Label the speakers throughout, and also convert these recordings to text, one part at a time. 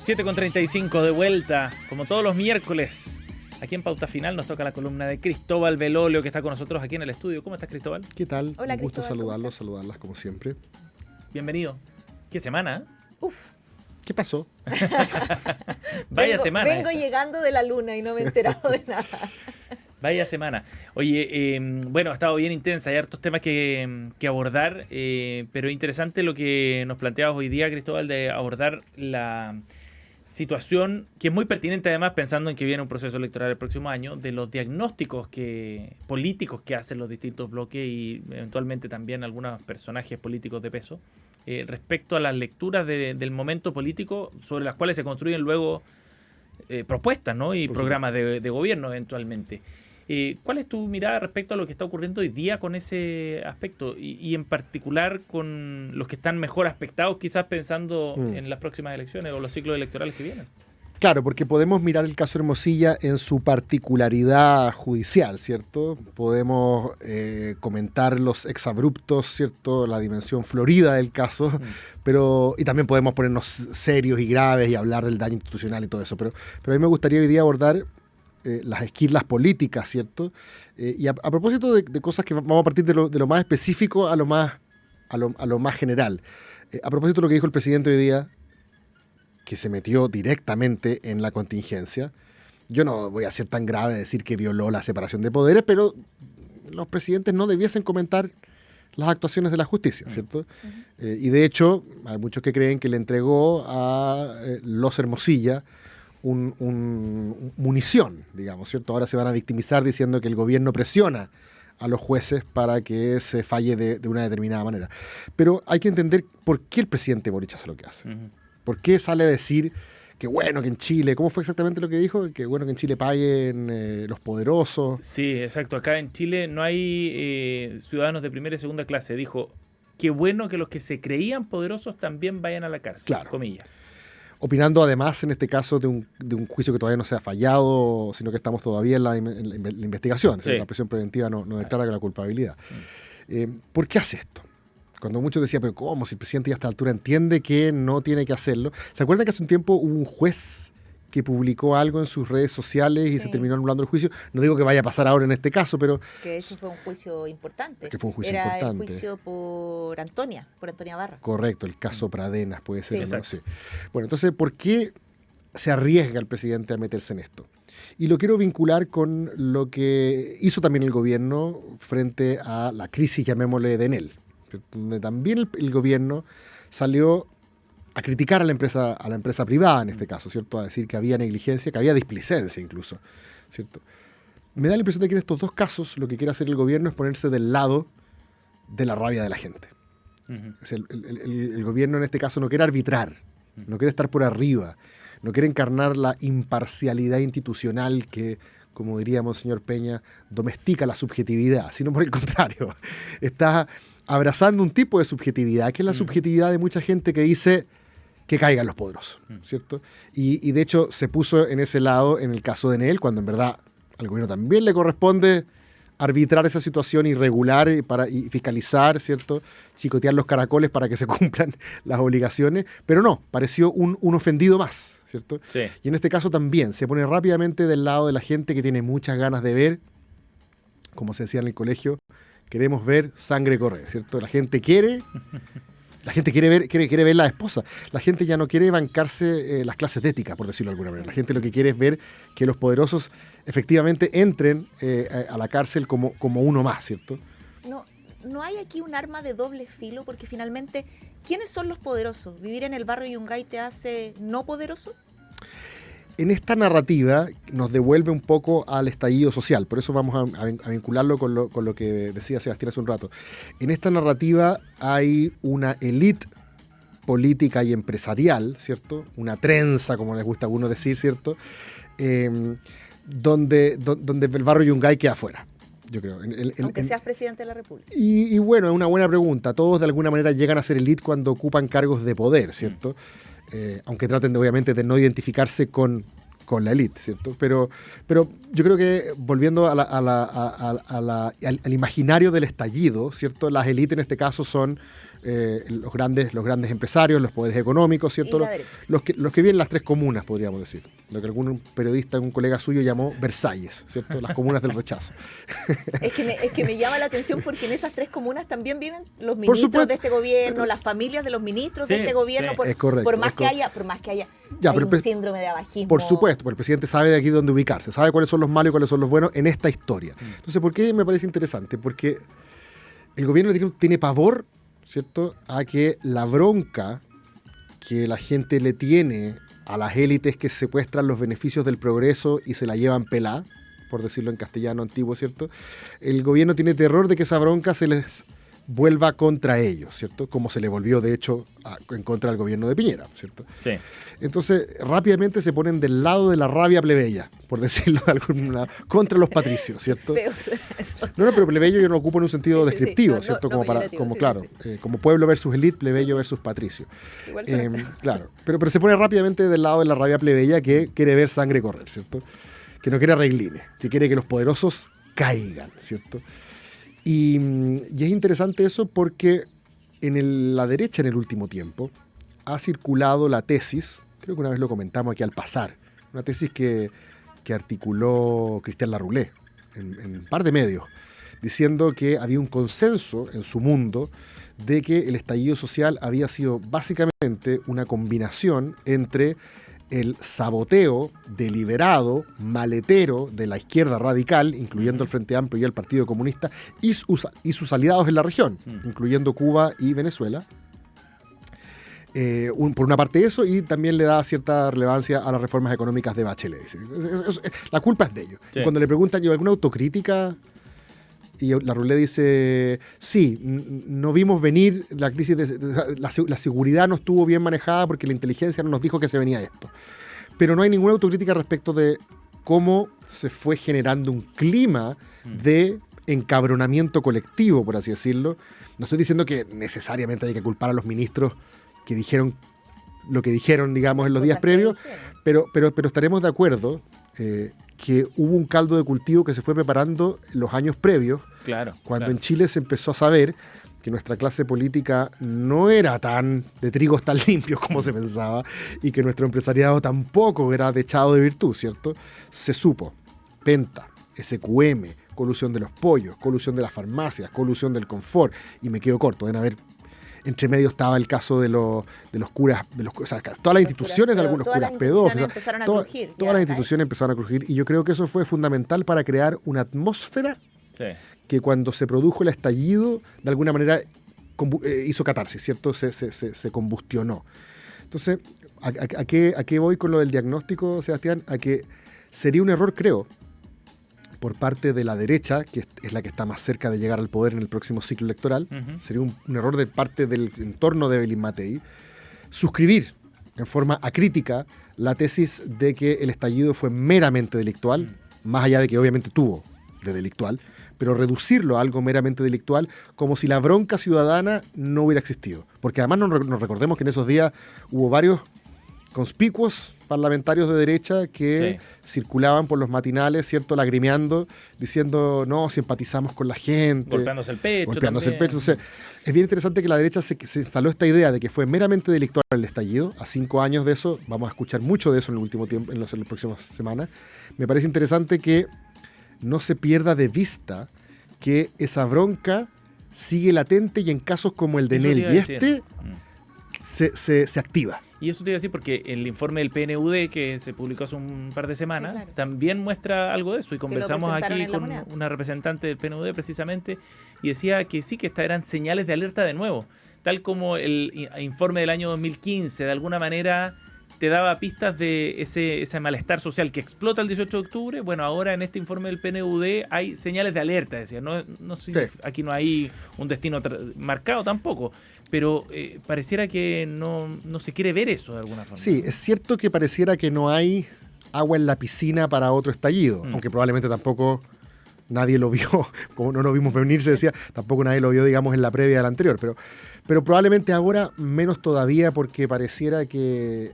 Speaker 1: 7:35 de vuelta, como todos los miércoles. Aquí en Pauta Final nos toca la columna de Cristóbal Belolio, que está con nosotros aquí en el estudio. ¿Cómo estás, Cristóbal?
Speaker 2: ¿Qué tal?
Speaker 3: Hola,
Speaker 2: un gusto
Speaker 3: Cristóbal,
Speaker 2: saludarlas como siempre.
Speaker 1: Bienvenido. ¿Qué semana?
Speaker 3: Uf.
Speaker 2: ¿Qué pasó?
Speaker 1: Vaya semana.
Speaker 3: Vengo llegando de la luna y no me he enterado de nada.
Speaker 1: Vaya semana. Oye, bueno, ha estado bien intensa, hay hartos temas que abordar, pero interesante lo que nos planteabas hoy día, Cristóbal, de abordar la situación, que es muy pertinente además pensando en que viene un proceso electoral el próximo año, de los diagnósticos políticos que hacen los distintos bloques y eventualmente también algunos personajes políticos de peso, respecto a las lecturas del momento político sobre las cuales se construyen luego propuestas, ¿no? Y programas de gobierno eventualmente. ¿Cuál es tu mirada respecto a lo que está ocurriendo hoy día con ese aspecto? Y en particular con los que están mejor aspectados, quizás pensando en las próximas elecciones o los ciclos electorales que vienen.
Speaker 2: Claro, porque podemos mirar el caso Hermosilla en su particularidad judicial, ¿cierto? Podemos comentar los exabruptos, ¿cierto? La dimensión florida del caso, y también podemos ponernos serios y graves y hablar del daño institucional y todo eso. Pero a mí me gustaría hoy día abordar las esquirlas políticas, ¿cierto? Y a propósito de cosas que vamos a partir de lo más específico a lo más general. A propósito de lo que dijo el presidente hoy día, que se metió directamente en la contingencia. Yo no voy a ser tan grave de decir que violó la separación de poderes, pero los presidentes no debiesen comentar las actuaciones de la justicia, ¿cierto? Y de hecho, hay muchos que creen que le entregó a los Hermosilla munición, digamos, ¿cierto? Ahora se van a victimizar diciendo que el gobierno presiona a los jueces para que se falle de una determinada manera. Pero hay que entender por qué el presidente Boric hace lo que hace. ¿Por qué sale a decir que bueno que en Chile, ¿cómo fue exactamente lo que dijo? Que bueno que en Chile paguen los poderosos.
Speaker 1: Sí, exacto. Acá en Chile no hay ciudadanos de primera y segunda clase. Dijo, qué bueno que los que se creían poderosos también vayan a la cárcel,
Speaker 2: claro.
Speaker 1: Comillas.
Speaker 2: Opinando además, en este caso, de un juicio que todavía no se ha fallado, sino que estamos todavía en la investigación.
Speaker 1: Sí.
Speaker 2: La prisión preventiva no declara la culpabilidad. ¿Por qué hace esto? Cuando muchos decían, pero ¿cómo? Si el presidente ya a esta altura entiende que no tiene que hacerlo. ¿Se acuerdan que hace un tiempo hubo un juez que publicó algo en sus redes sociales y se terminó anulando el juicio? No digo que vaya a pasar ahora en este caso, pero...
Speaker 3: Que de hecho fue un juicio importante.
Speaker 2: Que fue un juicio
Speaker 3: Era
Speaker 2: importante.
Speaker 3: el juicio por Antonia Barra.
Speaker 2: Correcto, el caso Pradenas puede ser.
Speaker 1: Sí,
Speaker 2: ¿no? Sí. Bueno, entonces, ¿por qué se arriesga el presidente a meterse en esto? Y lo quiero vincular con lo que hizo también el gobierno frente a la crisis, llamémosle, de Enel, donde también el gobierno salió a criticar a la empresa privada en este caso, ¿cierto? A decir que había negligencia, que había displicencia incluso, ¿cierto? Me da la impresión de que en estos dos casos lo que quiere hacer el gobierno es ponerse del lado de la rabia de la gente. El gobierno en este caso no quiere arbitrar, no quiere estar por arriba, no quiere encarnar la imparcialidad institucional que, como diría Monseñor Peña, domestica la subjetividad, sino por el contrario, está abrazando un tipo de subjetividad, que es la subjetividad de mucha gente que dice que caigan los poderosos, ¿cierto? Y de hecho se puso en ese lado en el caso de Enel, cuando en verdad al gobierno también le corresponde arbitrar esa situación y regular y fiscalizar, ¿cierto? Chicotear los caracoles para que se cumplan las obligaciones, pero no, pareció un ofendido más, ¿cierto?
Speaker 1: Sí.
Speaker 2: Y en este caso también se pone rápidamente del lado de la gente que tiene muchas ganas de ver, como se decía en el colegio, queremos ver sangre correr, ¿cierto? La gente quiere ver la esposa. La gente ya no quiere bancarse las clases de ética, por decirlo de alguna manera. La gente lo que quiere es ver que los poderosos efectivamente entren a la cárcel como uno más, ¿cierto?
Speaker 3: No hay aquí un arma de doble filo, porque finalmente, ¿quiénes son los poderosos? ¿Vivir en el barrio Yungay te hace no poderoso?
Speaker 2: En esta narrativa nos devuelve un poco al estallido social, por eso vamos a vincularlo con lo que decía Sebastián hace un rato. En esta narrativa hay una élite política y empresarial, ¿cierto? Una trenza, como les gusta a algunos decir, ¿cierto? Donde el barrio Yungay queda afuera, yo creo.
Speaker 3: Aunque seas presidente de la República.
Speaker 2: Y bueno, es una buena pregunta. Todos de alguna manera llegan a ser élite cuando ocupan cargos de poder, ¿cierto? Aunque traten obviamente de no identificarse con la élite, ¿cierto? Pero yo creo que volviendo al imaginario del estallido, ¿cierto? Las élites en este caso son los grandes empresarios, los poderes económicos, ¿cierto?
Speaker 3: Y la derecha.
Speaker 2: Los que viven las tres comunas, podríamos decir. Lo que algún periodista, un colega suyo llamó Versalles, ¿cierto? Las comunas del rechazo.
Speaker 3: Es que me llama la atención porque en esas tres comunas también viven los ministros de este gobierno, las familias de los ministros de este gobierno,
Speaker 2: es correcto,
Speaker 3: por más que haya
Speaker 2: ya,
Speaker 3: hay un síndrome de abajismo.
Speaker 2: Por supuesto, porque el presidente sabe de aquí dónde ubicarse, sabe cuáles son los malos y cuáles son los buenos en esta historia. Entonces, ¿por qué me parece interesante? Porque el gobierno tiene pavor, ¿cierto?, a que la bronca que la gente le tiene a las élites que secuestran los beneficios del progreso y se la llevan pelá, por decirlo en castellano antiguo, ¿cierto? El gobierno tiene terror de que esa bronca se les vuelva contra ellos, ¿cierto? Como se le volvió, de hecho, en contra del gobierno de Piñera, ¿cierto?
Speaker 1: Sí.
Speaker 2: Entonces, rápidamente se ponen del lado de la rabia plebeya, por decirlo de alguna contra los patricios, ¿cierto?
Speaker 3: Feo suena eso.
Speaker 2: No, pero plebeyo yo lo ocupo en un sentido descriptivo,
Speaker 3: No,
Speaker 2: ¿cierto?
Speaker 3: no
Speaker 2: como
Speaker 3: peyorativo,
Speaker 2: claro, como pueblo versus élite, plebeyo versus patricio.
Speaker 3: Igual suena.
Speaker 2: Claro, pero se pone rápidamente del lado de la rabia plebeya que quiere ver sangre correr, ¿cierto? Que no quiere arreglines, que quiere que los poderosos caigan, ¿cierto? Y es interesante eso porque la derecha en el último tiempo ha circulado la tesis, creo que una vez lo comentamos aquí al pasar, una tesis que articuló Cristian Larroulé en un par de medios, diciendo que había un consenso en su mundo de que el estallido social había sido básicamente una combinación entre el saboteo deliberado, maletero de la izquierda radical, incluyendo el Frente Amplio y el Partido Comunista, y sus aliados en la región, incluyendo Cuba y Venezuela. Por una parte eso, y también le da cierta relevancia a las reformas económicas de Bachelet. La culpa es de ellos.
Speaker 1: Sí.
Speaker 2: Cuando le preguntan, ¿yo alguna autocrítica? Y Larroulé dice, sí, no vimos venir la crisis, la seguridad no estuvo bien manejada porque la inteligencia no nos dijo que se venía esto. Pero no hay ninguna autocrítica respecto de cómo se fue generando un clima de encabronamiento colectivo, por así decirlo. No estoy diciendo que necesariamente hay que culpar a los ministros que dijeron lo que dijeron, digamos, en los días previos, pero estaremos de acuerdo que hubo un caldo de cultivo que se fue preparando los años previos, cuando en Chile se empezó a saber que nuestra clase política no era de trigos tan limpios como se pensaba y que nuestro empresariado tampoco era dechado de virtud, ¿cierto? Se supo. Penta, SQM, colusión de los pollos, colusión de las farmacias, colusión del confort, y me quedo corto, deben haber. Entre medio estaba el caso de los curas, o sea, todas las instituciones de algunos curas pedófilos. Todas las instituciones empezaron a crujir, y yo creo que eso fue fundamental para crear una atmósfera que cuando se produjo el estallido, de alguna manera hizo catarsis, ¿cierto? Se combustionó. Entonces, ¿a qué voy con lo del diagnóstico, Sebastián? A que sería un error, creo, por parte de la derecha, que es la que está más cerca de llegar al poder en el próximo ciclo electoral, sería un error de parte del entorno de Evelyn Matei, suscribir en forma acrítica la tesis de que el estallido fue meramente delictual, más allá de que obviamente tuvo de delictual, pero reducirlo a algo meramente delictual, como si la bronca ciudadana no hubiera existido. Porque además nos recordemos que en esos días hubo varios conspicuos parlamentarios de derecha que circulaban por los matinales, ¿cierto?, lagrimeando, diciendo, no, simpatizamos con la gente.
Speaker 1: Golpeándose el pecho.
Speaker 2: Entonces, es bien interesante que la derecha se instaló esta idea de que fue meramente delictual el estallido. A 5 años de eso, vamos a escuchar mucho de eso en el último tiempo, en las próximas semanas. Me parece interesante que no se pierda de vista que esa bronca sigue latente, y en casos como el de Enel se activa.
Speaker 1: Y eso te iba a decir porque el informe del PNUD que se publicó hace un par de semanas también muestra algo de eso, y conversamos aquí con una representante del PNUD precisamente, y decía que sí, que estas eran señales de alerta de nuevo, tal como el informe del año 2015 de alguna manera te daba pistas de ese malestar social que explota el 18 de octubre. Bueno, ahora en este informe del PNUD hay señales de alerta, decía. Aquí no hay un destino marcado tampoco, pero pareciera que no se quiere ver eso de alguna forma.
Speaker 2: Sí, es cierto que pareciera que no hay agua en la piscina para otro estallido, aunque probablemente tampoco nadie lo vio, como no lo vimos venir, se decía, tampoco nadie lo vio, digamos, en la previa del anterior, pero probablemente ahora menos todavía, porque pareciera que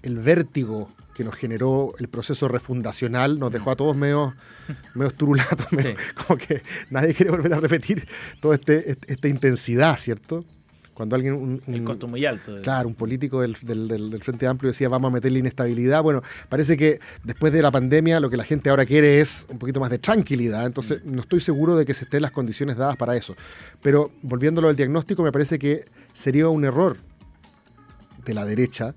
Speaker 2: el vértigo que nos generó el proceso refundacional nos dejó a todos medio turulatos, como que nadie quiere volver a repetir toda esta intensidad, ¿cierto? Cuando alguien,
Speaker 1: El costo muy alto.
Speaker 2: claro, un político del Frente Amplio decía vamos a meterle inestabilidad. Bueno, parece que después de la pandemia lo que la gente ahora quiere es un poquito más de tranquilidad. Entonces no estoy seguro de que se estén las condiciones dadas para eso. Pero volviéndolo al diagnóstico, me parece que sería un error de la derecha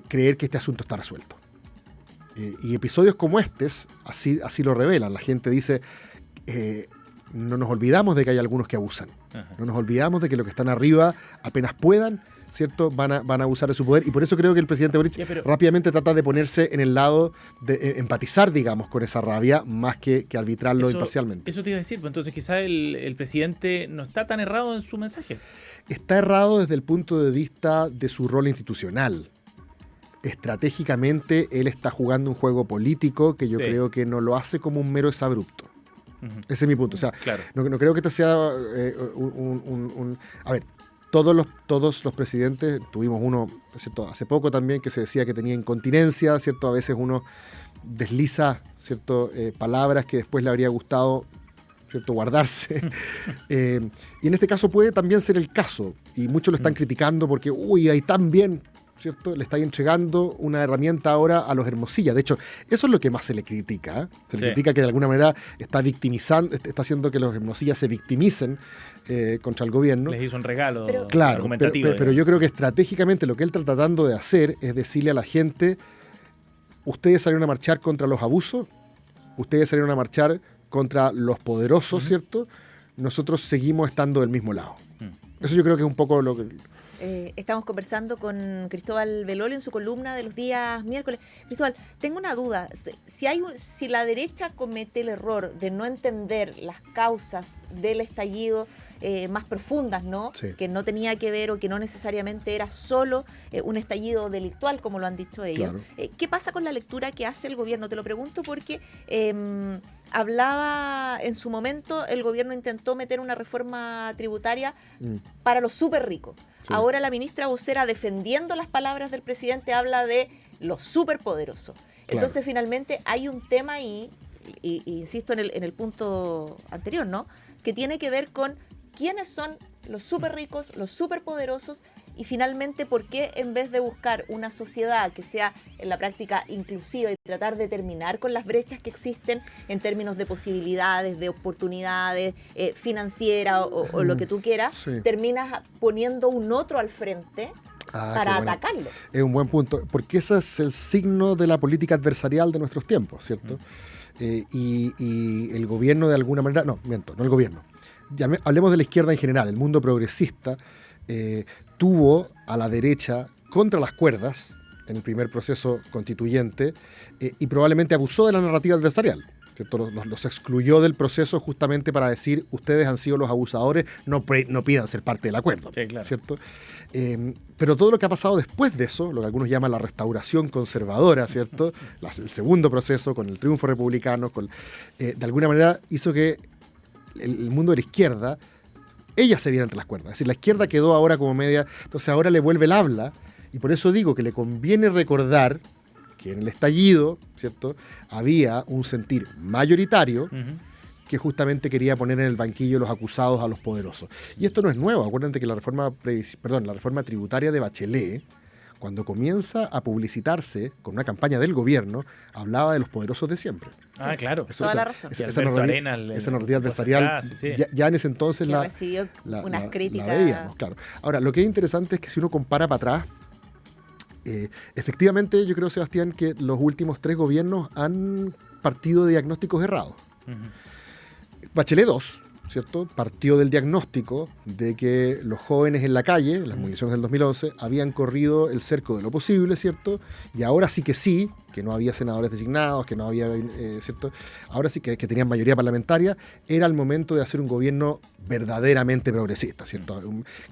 Speaker 2: creer que este asunto está resuelto. Y episodios como estos así lo revelan. La gente dice, no nos olvidamos de que hay algunos que abusan.
Speaker 1: Ajá.
Speaker 2: No nos olvidamos de que los que están arriba, apenas puedan, ¿cierto? Van a abusar de su poder. Y por eso creo que el presidente Boric rápidamente trata de ponerse en el lado de empatizar, digamos, con esa rabia, más que arbitrarlo imparcialmente.
Speaker 1: Eso te iba a decir, pues entonces quizás el presidente no está tan errado en su mensaje.
Speaker 2: Está errado desde el punto de vista de su rol institucional. Estratégicamente, él está jugando un juego político que yo creo que no lo hace como un mero exabrupto. Ese es mi punto. O sea,
Speaker 1: claro.
Speaker 2: no creo que esto sea A ver, todos los presidentes, tuvimos uno, ¿cierto?, hace poco también, que se decía que tenía incontinencia, ¿cierto? A veces uno desliza, ¿cierto?, palabras que después le habría gustado, ¿cierto?, guardarse. Y en este caso puede también ser el caso. Y muchos lo están criticando porque, ahí tan bien, ¿cierto?, le está entregando una herramienta ahora a los Hermosilla. De hecho, eso es lo que más se le critica. ¿Eh? Se le critica que de alguna manera está victimizando, está haciendo que los Hermosilla se victimicen contra el gobierno.
Speaker 1: Les hizo un regalo
Speaker 2: argumentativo. Pero yo creo que estratégicamente lo que él está tratando de hacer es decirle a la gente, ustedes salieron a marchar contra los abusos, ustedes salieron a marchar contra los poderosos, ¿cierto? Nosotros seguimos estando del mismo lado. Eso yo creo que es un poco lo que...
Speaker 3: Estamos conversando con Cristóbal Belolio en su columna de los días miércoles. Cristóbal, tengo una duda. Si la derecha comete el error de no entender las causas del estallido más profundas, ¿no? Sí. Que no tenía que ver o que no necesariamente era solo un estallido delictual, como lo han dicho ellos. Claro. ¿Qué pasa con la lectura que hace el gobierno? Te lo pregunto porque hablaba en su momento, el gobierno intentó meter una reforma tributaria para los súper ricos. Sí. Ahora la ministra vocera, defendiendo las palabras del presidente, habla de los superpoderosos. Claro. Entonces, finalmente, hay un tema ahí, y insisto en el punto anterior, ¿no?, que tiene que ver con quiénes son los súper ricos, los superpoderosos, y finalmente, por qué en vez de buscar una sociedad que sea en la práctica inclusiva y tratar de terminar con las brechas que existen en términos de posibilidades, de oportunidades financieras o lo que tú quieras, terminas poniendo un otro al frente para atacarlo.
Speaker 2: Es un buen punto, porque ese es el signo de la política adversarial de nuestros tiempos, ¿cierto? Y el gobierno de alguna manera, no el gobierno, hablemos de la izquierda en general, el mundo progresista tuvo a la derecha contra las cuerdas en el primer proceso constituyente y probablemente abusó de la narrativa adversarial, ¿cierto? Los excluyó del proceso justamente para decir, ustedes han sido los abusadores, no pidan ser parte del acuerdo, sí, claro. ¿Cierto? Pero todo lo que ha pasado después de eso, lo que algunos llaman la restauración conservadora, ¿cierto? El segundo proceso con el triunfo republicano, de alguna manera hizo que el mundo de la izquierda, ella se viera entre las cuerdas. Es decir, la izquierda quedó ahora como media, entonces ahora le vuelve el habla, y por eso digo que le conviene recordar que en el estallido, ¿cierto?, había un sentir mayoritario que justamente quería poner en el banquillo los acusados a los poderosos. Y esto no es nuevo. Acuérdense que la reforma tributaria de Bachelet, cuando comienza a publicitarse con una campaña del gobierno, hablaba de los poderosos de siempre.
Speaker 1: Ah, claro.
Speaker 3: Toda la razón.
Speaker 2: Esa narrativa adversarial, ya en ese entonces la veíamos, claro. Ahora, lo que es interesante es que si uno compara para atrás, efectivamente yo creo, Sebastián, que los últimos 3 gobiernos han partido de diagnósticos errados. Bachelet 2, ¿cierto?, partió del diagnóstico de que los jóvenes en la calle, las movilizaciones del 2011, habían corrido el cerco de lo posible, ¿cierto? Y ahora sí, que no había senadores designados, que no había, ¿cierto? Ahora sí que tenían mayoría parlamentaria, era el momento de hacer un gobierno verdaderamente progresista, ¿cierto?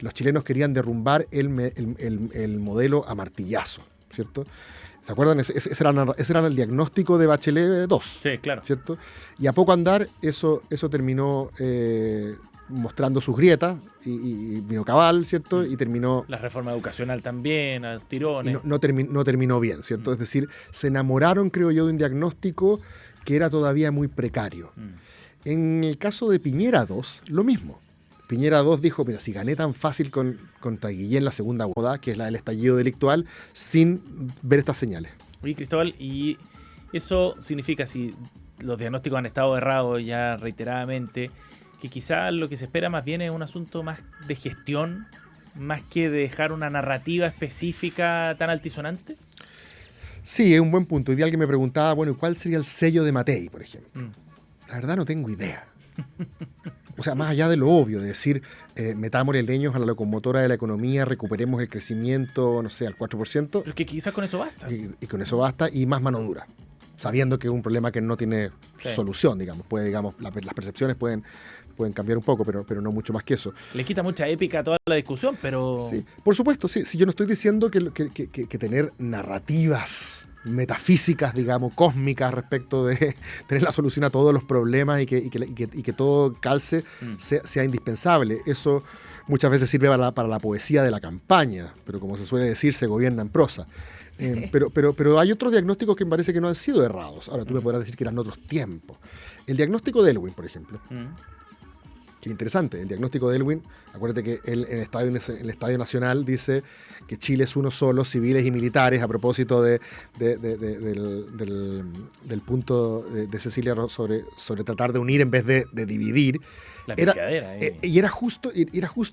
Speaker 2: Los chilenos querían derrumbar el modelo a martillazo, ¿cierto? ¿Se acuerdan? Ese era el diagnóstico de Bachelet 2.
Speaker 1: Sí, claro.
Speaker 2: ¿Cierto? Y a poco andar, eso terminó mostrando sus grietas y vino cabal, ¿cierto? Y terminó...
Speaker 1: La reforma educacional también, a tirones.
Speaker 2: No terminó bien, ¿cierto? Es decir, se enamoraron, creo yo, de un diagnóstico que era todavía muy precario. En el caso de Piñera 2, lo mismo. Piñera 2 dijo, mira, si gané tan fácil contra Guillén la segunda boda, que es la del estallido delictual, sin ver estas señales.
Speaker 1: Oye, Cristóbal, y eso significa, si los diagnósticos han estado errados ya reiteradamente, que quizás lo que se espera más bien es un asunto más de gestión, más que de dejar una narrativa específica tan altisonante.
Speaker 2: Sí, es un buen punto. Hoy día alguien me preguntaba, bueno, ¿cuál sería el sello de Matei, por ejemplo? La verdad no tengo idea. O sea, más allá de lo obvio, de decir, metámosle leños a la locomotora de la economía, recuperemos el crecimiento, no sé, al 4%.
Speaker 1: Pero que quizás con eso basta.
Speaker 2: Y con eso basta, y más mano dura. Sabiendo que es un problema que no tiene solución, digamos. Las percepciones pueden cambiar un poco, pero no mucho más que eso.
Speaker 1: Le quita mucha épica a toda la discusión, pero...
Speaker 2: Sí, por supuesto, sí. Yo no estoy diciendo que tener narrativas metafísicas, digamos, cósmicas respecto de tener la solución a todos los problemas y que todo calce sea indispensable. Eso muchas veces sirve para la poesía de la campaña, pero como se suele decir, se gobierna en prosa. Pero hay otros diagnósticos que me parece que no han sido errados. Ahora tú me podrás decir que eran otros tiempos. El diagnóstico de Aylwin, por ejemplo. Qué interesante. El diagnóstico de Aylwin, acuérdate que él en el Estadio Nacional dice que Chile es uno solo, civiles y militares, a propósito del punto de Cecilia sobre tratar de unir en vez de dividir. Y era justo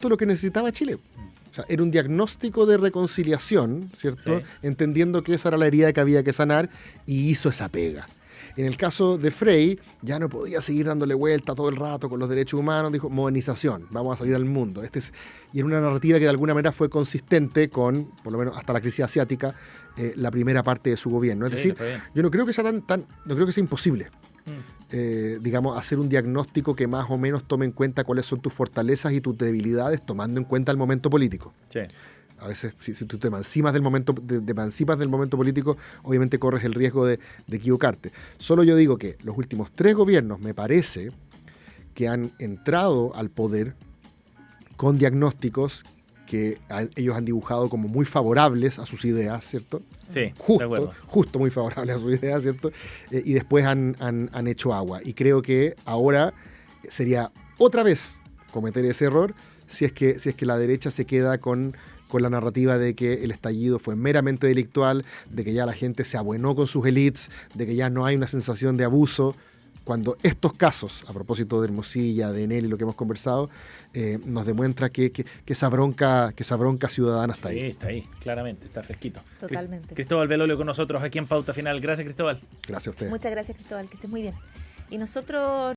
Speaker 2: lo que necesitaba Chile. O sea, era un diagnóstico de reconciliación, ¿cierto? Sí. Entendiendo que esa era la herida que había que sanar, y hizo esa pega. En el caso de Frey, ya no podía seguir dándole vuelta todo el rato con los derechos humanos, dijo, modernización, vamos a salir al mundo. Y era una narrativa que de alguna manera fue consistente con, por lo menos hasta la crisis asiática, la primera parte de su gobierno. Es decir, yo no creo que sea no creo que sea imposible. Digamos, hacer un diagnóstico que más o menos tome en cuenta cuáles son tus fortalezas y tus debilidades, tomando en cuenta el momento político.
Speaker 1: Sí.
Speaker 2: A veces, si tú te emancipas del momento político, obviamente corres el riesgo de equivocarte. Solo yo digo que los últimos 3 gobiernos, me parece, que han entrado al poder con diagnósticos que ellos han dibujado como muy favorables a sus ideas, ¿cierto?
Speaker 1: Sí,
Speaker 2: justo muy favorables a sus ideas, ¿cierto? Y después han hecho agua. Y creo que ahora sería otra vez cometer ese error si es que la derecha se queda con la narrativa de que el estallido fue meramente delictual, de que ya la gente se abuenó con sus élites, de que ya no hay una sensación de abuso, cuando estos casos, a propósito de Hermosilla, de Enel y lo que hemos conversado, nos demuestra que esa bronca ciudadana está ahí.
Speaker 1: Sí, está ahí, claramente, está fresquito.
Speaker 3: Totalmente.
Speaker 1: Cristóbal Belolio con nosotros aquí en Pauta Final. Gracias, Cristóbal.
Speaker 2: Gracias a ustedes.
Speaker 3: Muchas gracias, Cristóbal, que estés muy bien. Y nosotros